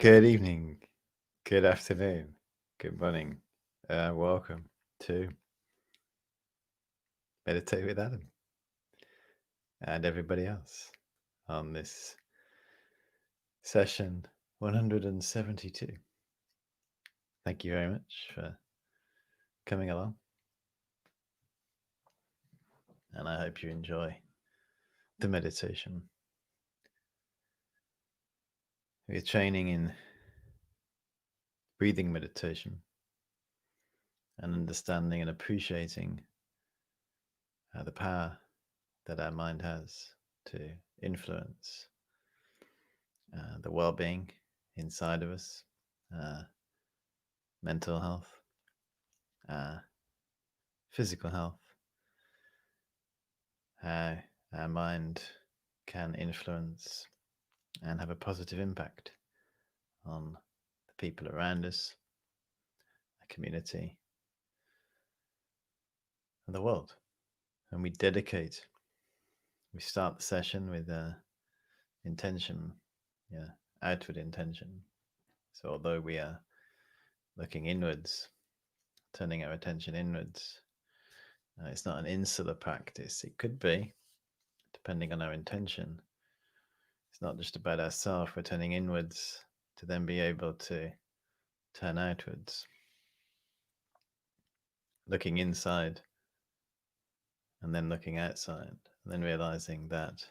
Good evening, good afternoon, good morning. Welcome to Meditate with Adam and everybody else on this session 172. Thank you very much for coming along, and I hope you enjoy the meditation. We're training in breathing meditation and understanding and appreciating the power that our mind has to influence the well-being inside of us, mental health, physical health, how our mind can influence and have a positive impact on the people around us, the community, and the world. And we start the session with intention, outward intention. So although we are looking inwards, turning our attention inwards, it's not an insular practice. It could be, depending on our intention. It's not just about ourselves. We're turning inwards to then be able to turn outwards, looking inside and then looking outside, and then realizing that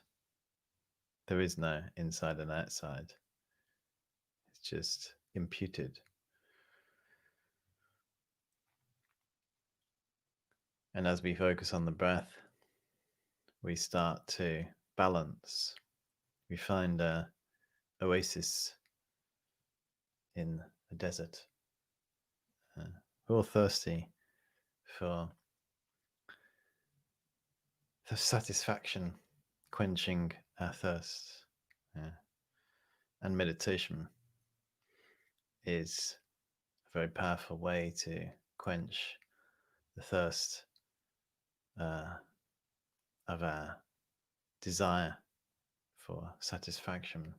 there is no inside and outside. It's just imputed. And as we focus on the breath, we start to balance. We find an oasis in a desert. We're all thirsty for the satisfaction, quenching our thirst. And meditation is a very powerful way to quench the thirst of our desire for satisfaction,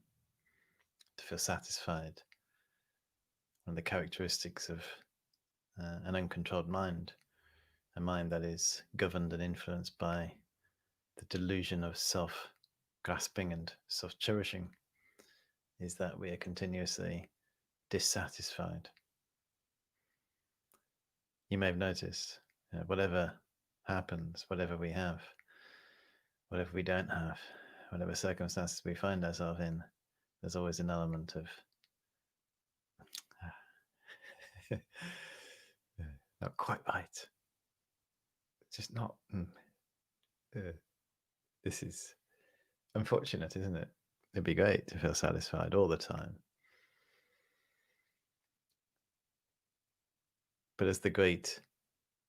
to feel satisfied. One of the characteristics of an uncontrolled mind, a mind that is governed and influenced by the delusion of self-grasping and self-cherishing, is that we are continuously dissatisfied. You may have noticed, whatever happens, whatever we have, whatever we don't have, whatever circumstances we find ourselves in, there's always an element of not quite right. It's just not. This is unfortunate, isn't it? It'd be great to feel satisfied all the time. But as the great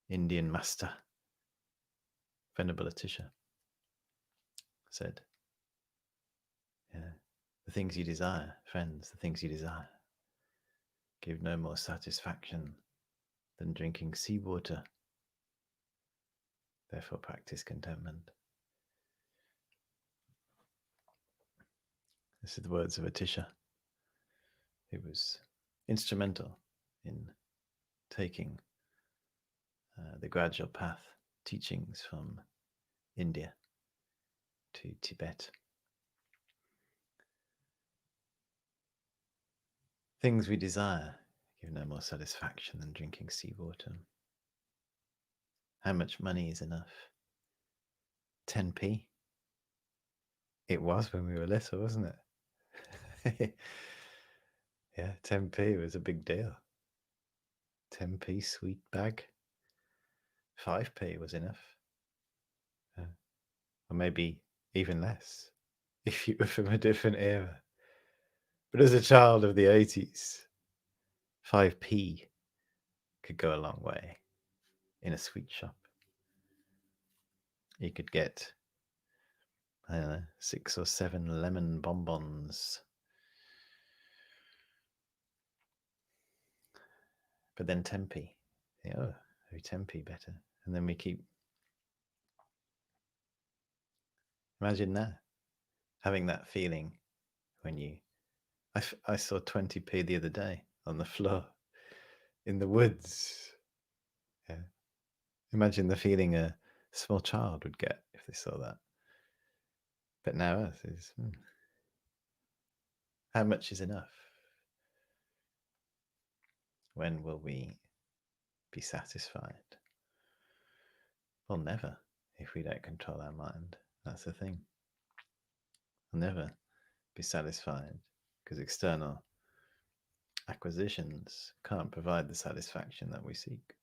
Indian master, Venerable Atisha, said, the things you desire, friends, the things you desire, give no more satisfaction than drinking seawater. Therefore, practice contentment. This is the words of Atisha, who was instrumental in taking the gradual path teachings from India to Tibet. Things we desire give no more satisfaction than drinking seawater. How much money is enough? 10p? It was when we were little, wasn't it? Yeah, 10p was a big deal. 10p sweet bag. 5p was enough. Or maybe even less, if you were from a different era. But as a child of the 80s, 5p could go a long way in a sweet shop. You could get, I don't know, 6 or 7 lemon bonbons. But then 10p. Oh, maybe 10p better. And then we keep. Imagine that, having that feeling when you I saw 20p the other day on the floor in the woods. Yeah. Imagine the feeling a small child would get if they saw that. But now Earth is, how much is enough? When will we be satisfied? Well, never, if we don't control our mind. That's the thing. We'll never be satisfied because external acquisitions can't provide the satisfaction that we seek.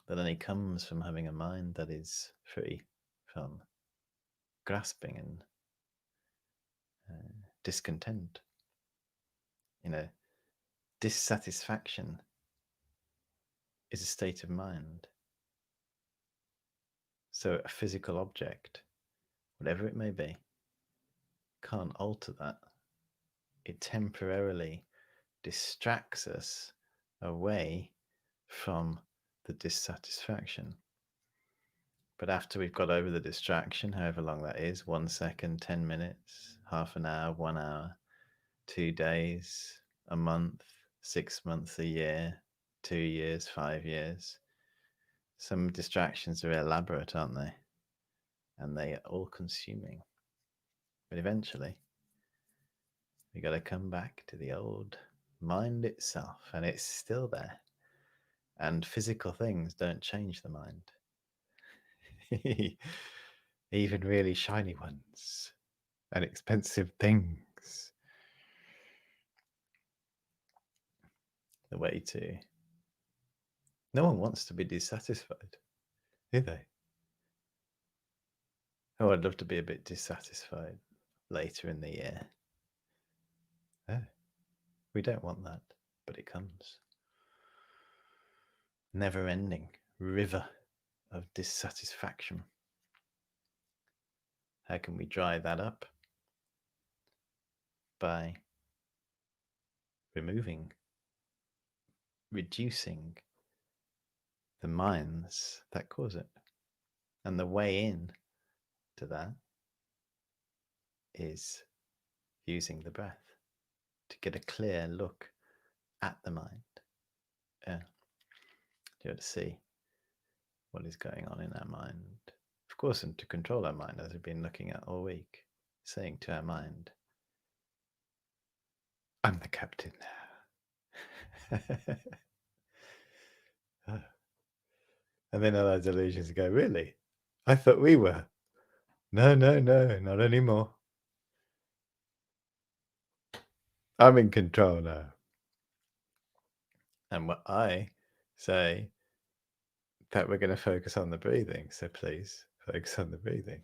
That only comes from having a mind that is free from grasping and discontent. Dissatisfaction is a state of mind. So a physical object, whatever it may be, can't alter that. It temporarily distracts us away from the dissatisfaction. But after we've got over the distraction, however long that is, 1 second, 10 minutes, half an hour, 1 hour, 2 days, a month, 6 months, a year, 2 years, 5 years, some distractions are elaborate, aren't they? And they are all consuming. But eventually, we got to come back to the old mind itself, and it's still there. And physical things don't change the mind. Even really shiny ones and expensive things. The way to. No one wants to be dissatisfied, do they? Oh, I'd love to be a bit dissatisfied later in the year. Oh, we don't want that, but it comes. Never ending river of dissatisfaction. How can we dry that up? By reducing the minds that cause it. And the way in to that is using the breath to get a clear look at the mind. Yeah. To be able to see what is going on in our mind. Of course, and to control our mind, as we've been looking at all week, saying to our mind, I'm the captain now. And then all our delusions go, really? I thought we were. No, not anymore. I'm in control now. And what I say that we're going to focus on the breathing. So please focus on the breathing.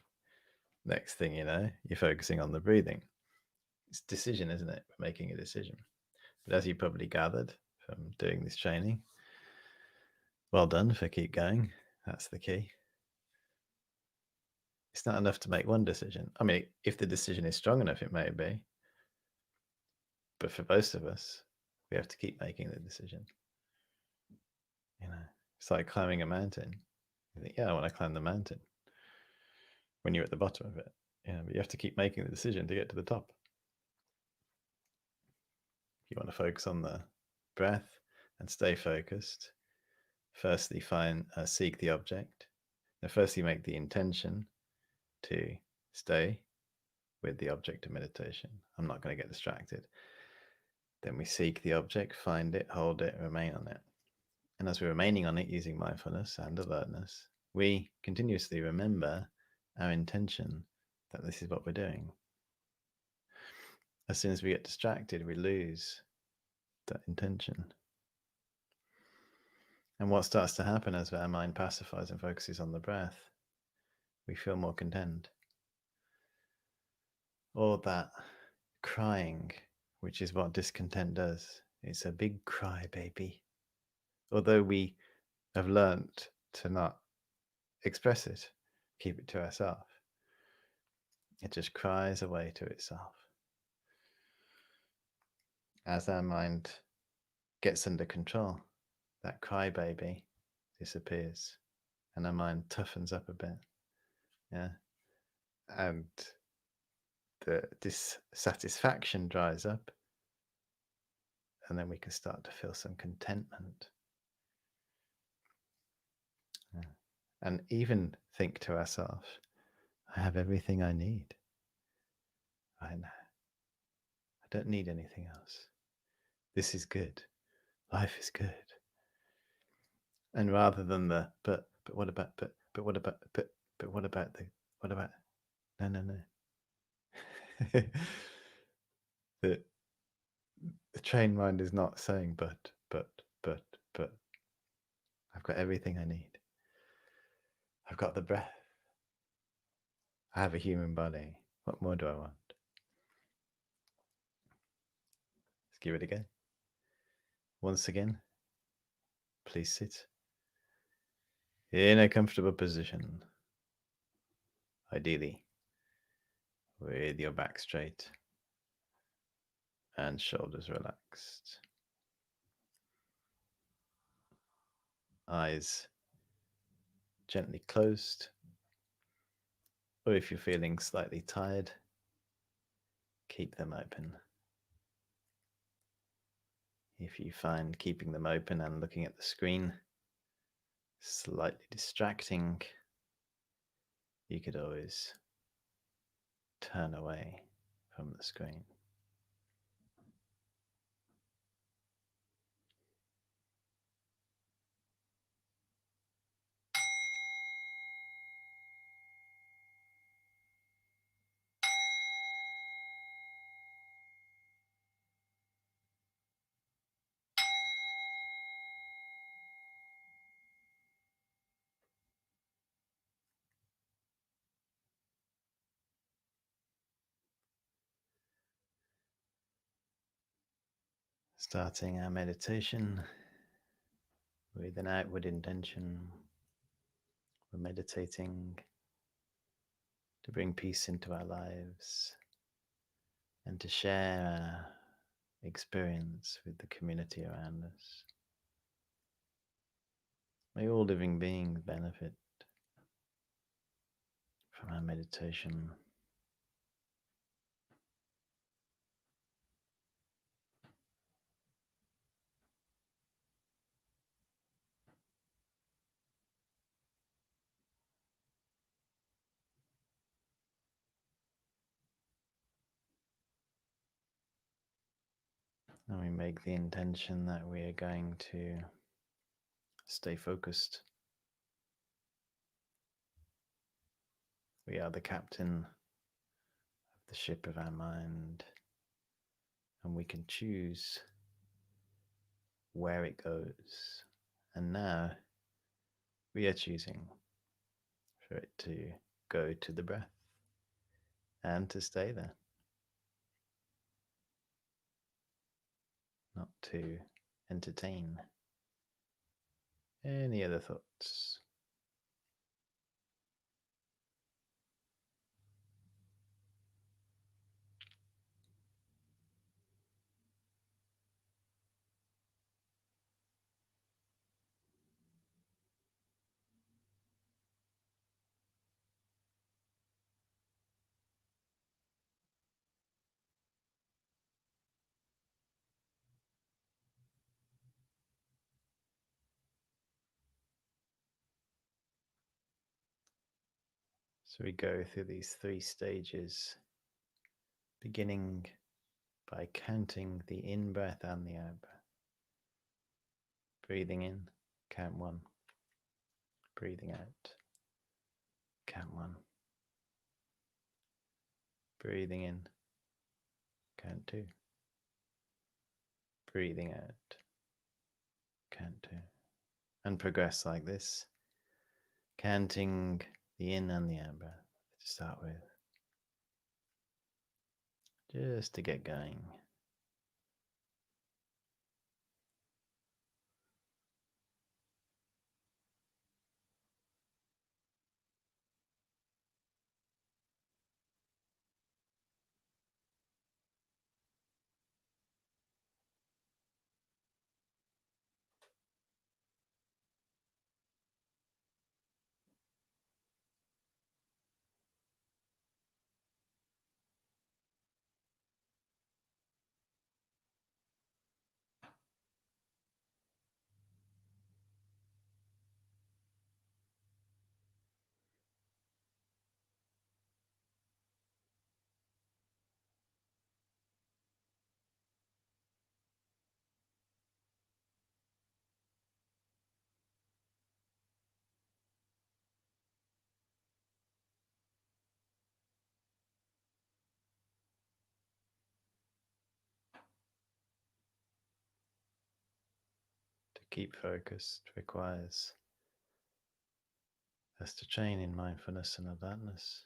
Next thing you know, you're focusing on the breathing. It's decision, isn't it? We're making a decision. But as you probably gathered from doing this training, well done for keep going. That's the key. It's not enough to make one decision. I mean, if the decision is strong enough, it may be. But for most of us, we have to keep making the decision. It's like climbing a mountain. You think, yeah, I want to climb the mountain. When you're at the bottom of it. Yeah, but you have to keep making the decision to get to the top. If you want to focus on the breath and stay focused, firstly seek the object. Now, firstly, make the intention to stay with the object of meditation. I'm not going to get distracted. Then we seek the object, find it, hold it, remain on it. And as we're remaining on it using mindfulness and alertness, we continuously remember our intention that this is what we're doing. As soon as we get distracted, we lose that intention. And what starts to happen as our mind pacifies and focuses on the breath, we feel more content. All that crying, which is what discontent does, it's a big cry, baby. Although we have learnt to not express it, keep it to ourselves, it just cries away to itself. As our mind gets under control, that crybaby disappears and our mind toughens up a bit. Yeah. And the dissatisfaction dries up, and then we can start to feel some contentment. And even think to ourselves, I have everything I need. I know. I don't need anything else. This is good. Life is good. And rather than the but what about what about but what about the what about no. the the trained mind is not saying but I've got everything I need. I've got the breath. I have a human body. What more do I want? Let's give it a go. Once again, please sit in a comfortable position, ideally with your back straight and shoulders relaxed. Eyes gently closed, or if you're feeling slightly tired, keep them open. If you find keeping them open and looking at the screen slightly distracting, you could always turn away from the screen. Starting our meditation with an outward intention. We're meditating to bring peace into our lives and to share our experience with the community around us. May all living beings benefit from our meditation. And we make the intention that we are going to stay focused. We are the captain of the ship of our mind, and we can choose where it goes. And now we are choosing for it to go to the breath and to stay there, not to entertain any other thoughts. So we go through these 3 stages, beginning by counting the in breath and the out breath. Breathing in, count 1. Breathing out, count 1. Breathing in, count 2. Breathing out, count 2. And progress like this, counting the in and the out breath to start with, just to get going. keep focused requires us to train in mindfulness and alertness,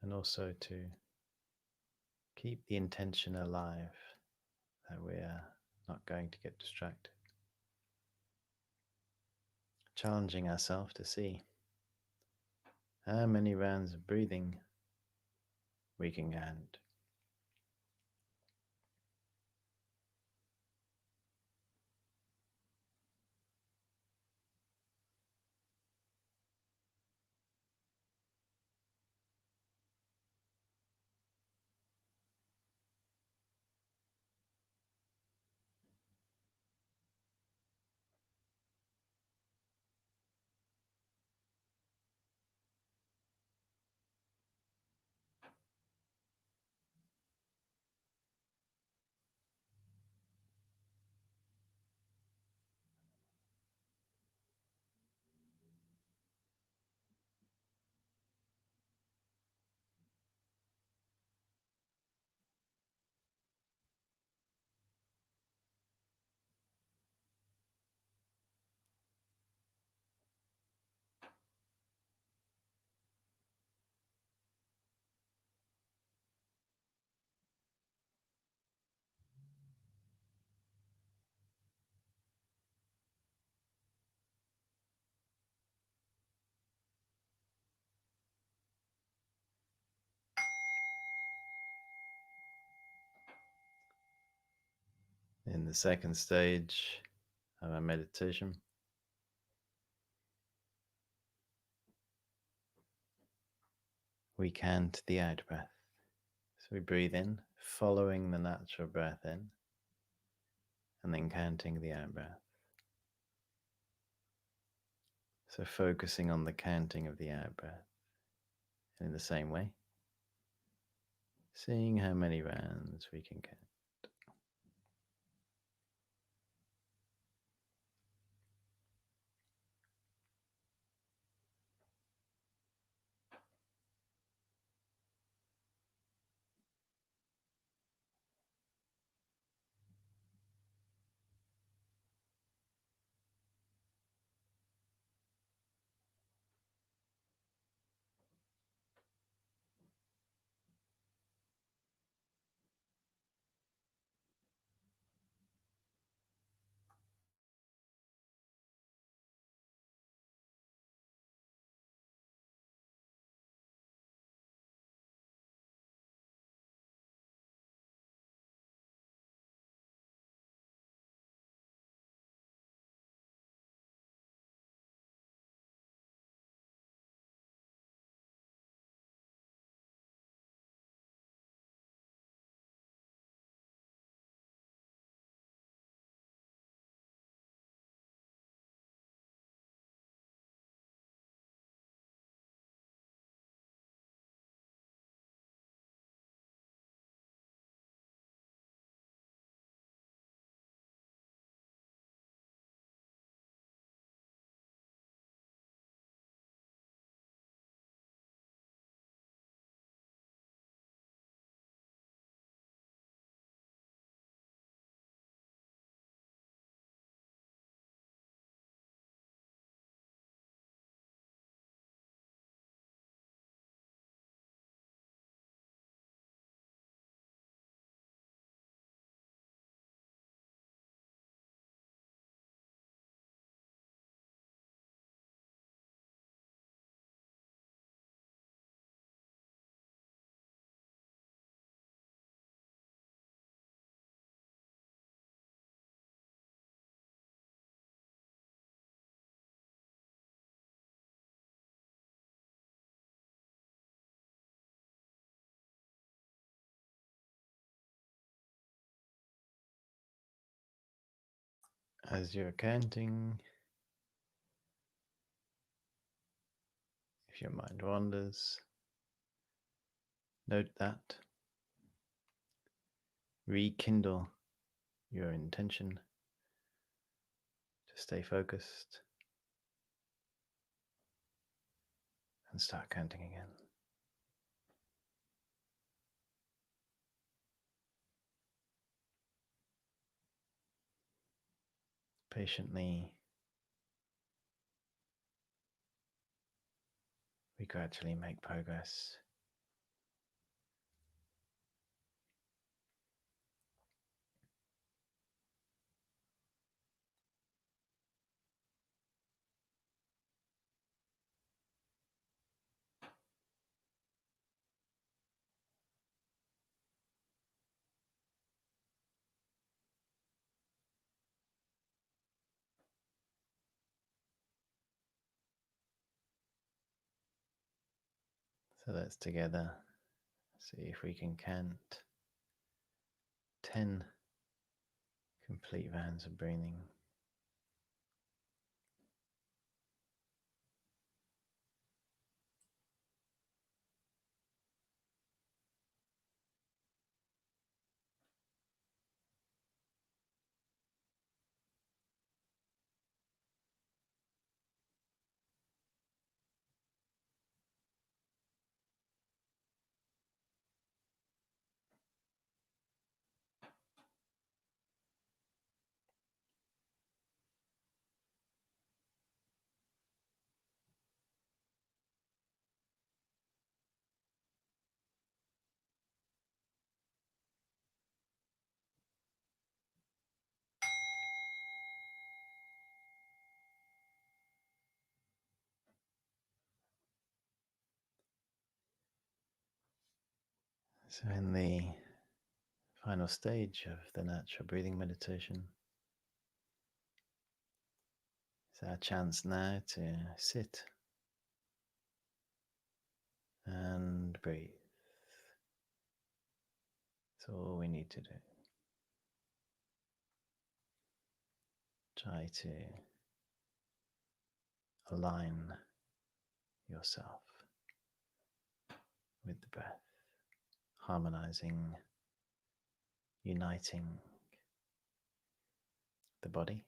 and also to keep the intention alive that we are not going to get distracted. Challenging ourselves to see how many rounds of breathing we can count. In the second stage of our meditation, we count the out breath. So we breathe in, following the natural breath in, and then counting the out breath. So focusing on the counting of the out breath. And in the same way, seeing how many rounds we can count. As you're counting, if your mind wanders, note that. Rekindle your intention to stay focused and start counting again. Patiently, we gradually make progress. So let's together see if we can count 10 complete rounds of breathing. So, in the final stage of the natural breathing meditation, it's our chance now to sit and breathe. That's all we need to do. Try to align yourself with the breath, harmonizing, uniting the body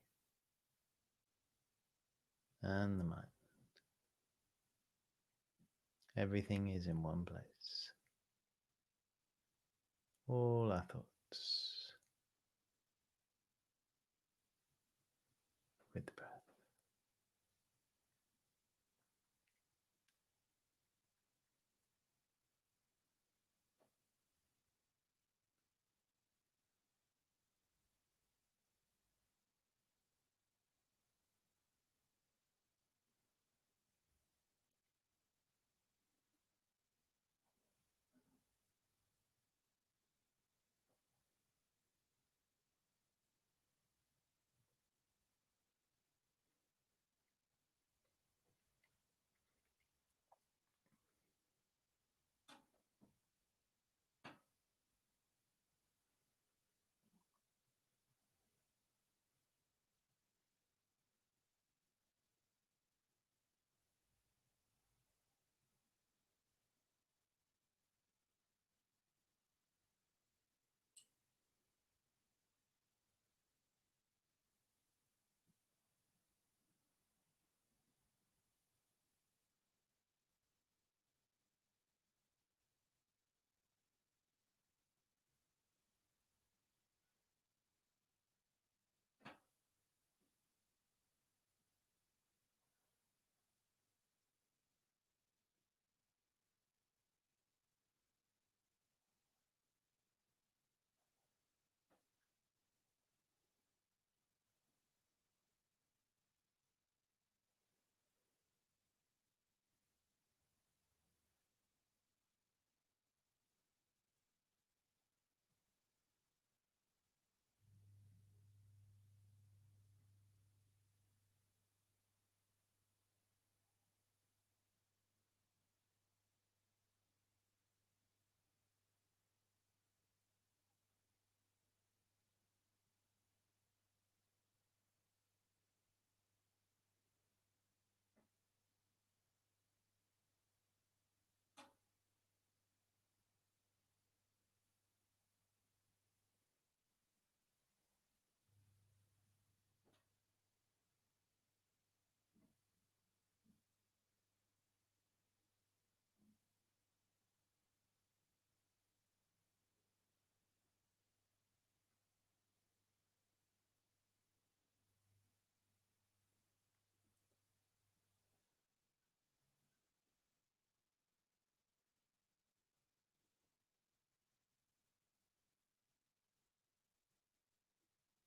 and the mind. Everything is in one place. All our thoughts with the breath.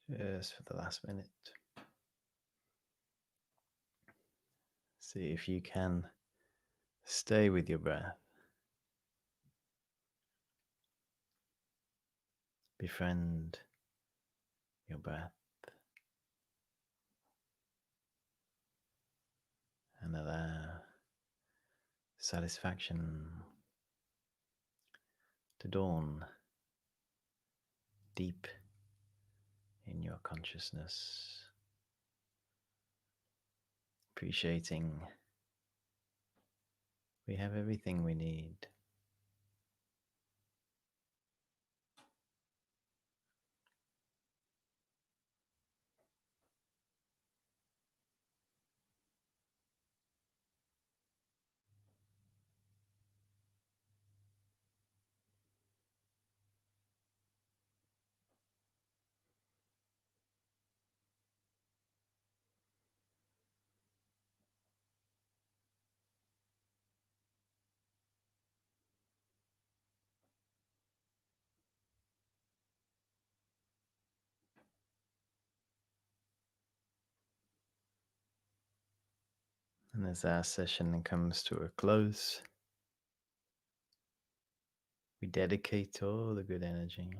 Just for the last minute. See if you can stay with your breath. Befriend your breath and allow satisfaction to dawn deep in your consciousness, appreciating we have everything we need. And as our session comes to a close, we dedicate all the good energy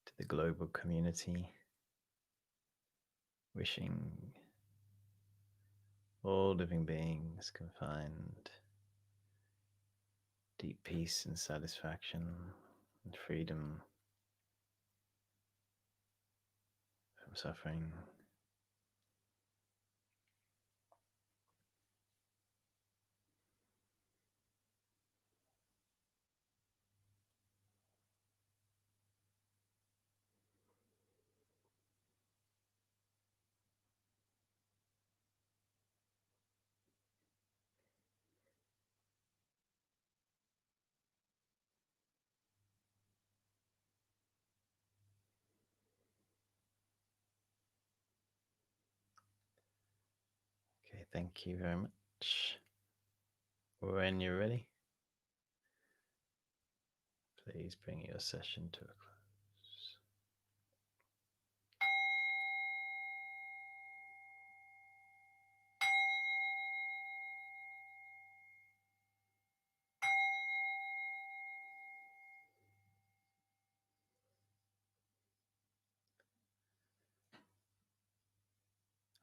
to the global community, wishing all living beings can find deep peace and satisfaction and freedom from suffering. Okay, thank you very much. When you're ready, please bring your session to a close.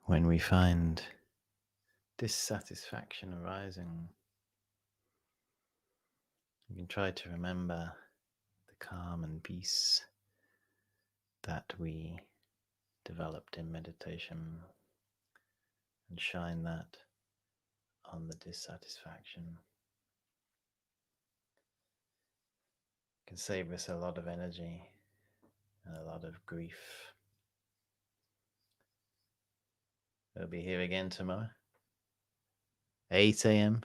When we find dissatisfaction arising, you can try to remember the calm and peace that we developed in meditation and shine that on the dissatisfaction. It can save us a lot of energy and a lot of grief. We'll be here again tomorrow, 8 a.m.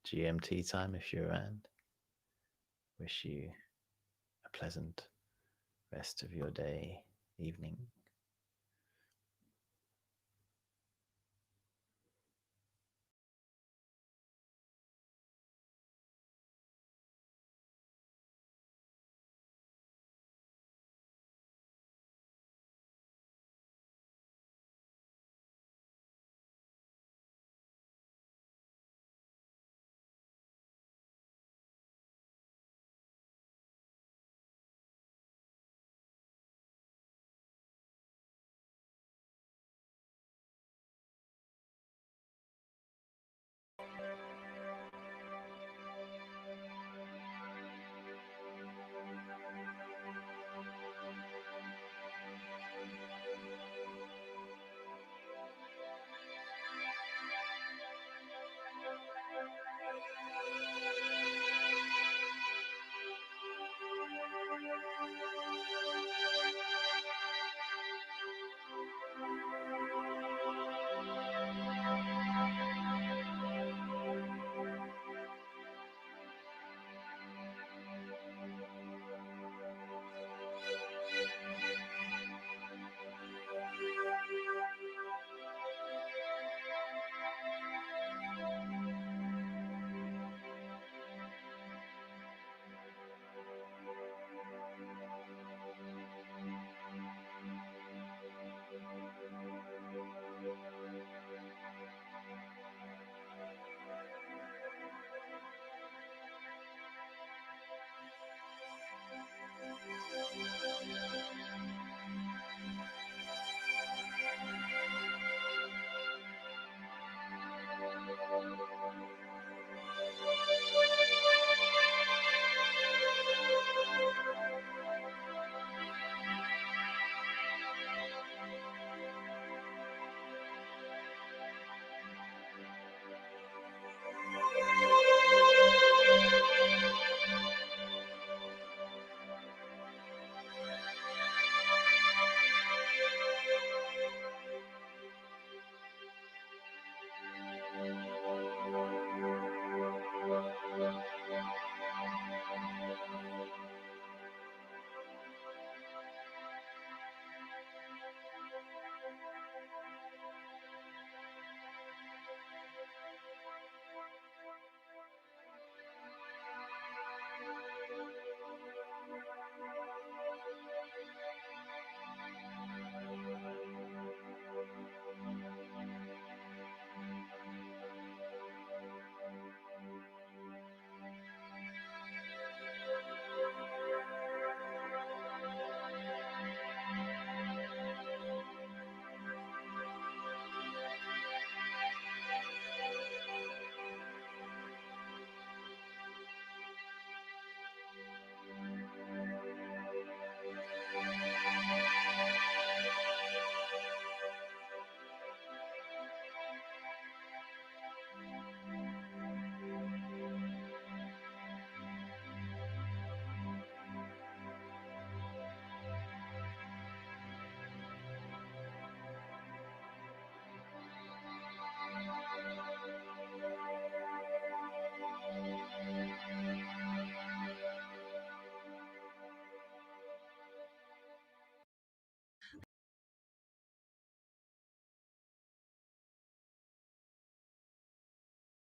GMT time if you're around. Wish you a pleasant rest of your day, evening.